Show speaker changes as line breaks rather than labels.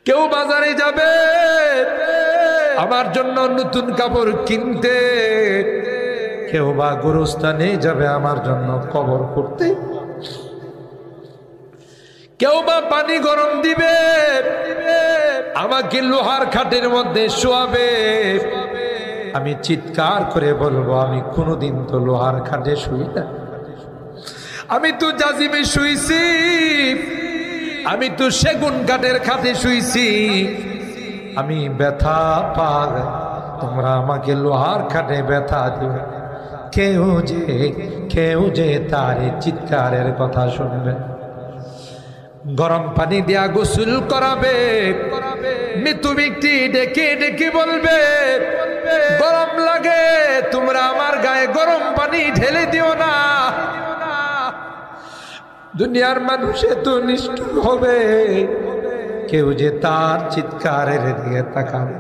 কেউ বাজারে যাবে আমার জন্য নতুন কাপড় কিনতে, কেউ বা গোরস্থানে যাবে আমার জন্য কবর করতে, কেউ বা পানি গরম দিবে, আমাকে লোহার খাটের মধ্যে শোয়াবে। আমি চিৎকার করে বলবো, আমি কোনোদিন তো লোহার খাটে শুই না, আমি তো জাজিমে শুইছি, আমি তো সেগুন কাঠের খাটে শুইছি। আমি ব্যথা পাগ, তোমরা আমাকে লোহার খাটে ব্যথা দিও। কেউ যে তার চিৎকারের কথা শুনবে। গরম পানি দিয়া গোসল করাবে, মৃত্যু ব্যক্তি ডেকে ডেকে বলবে, গরম লাগে, তোমরা আমার গায়ে গরম পানি ঢেলে দিও না। দুনিয়ার মানুষ এত নিষ্ঠুর হবে, কেউ যে তার চিৎকারের দিকে তাকাবে।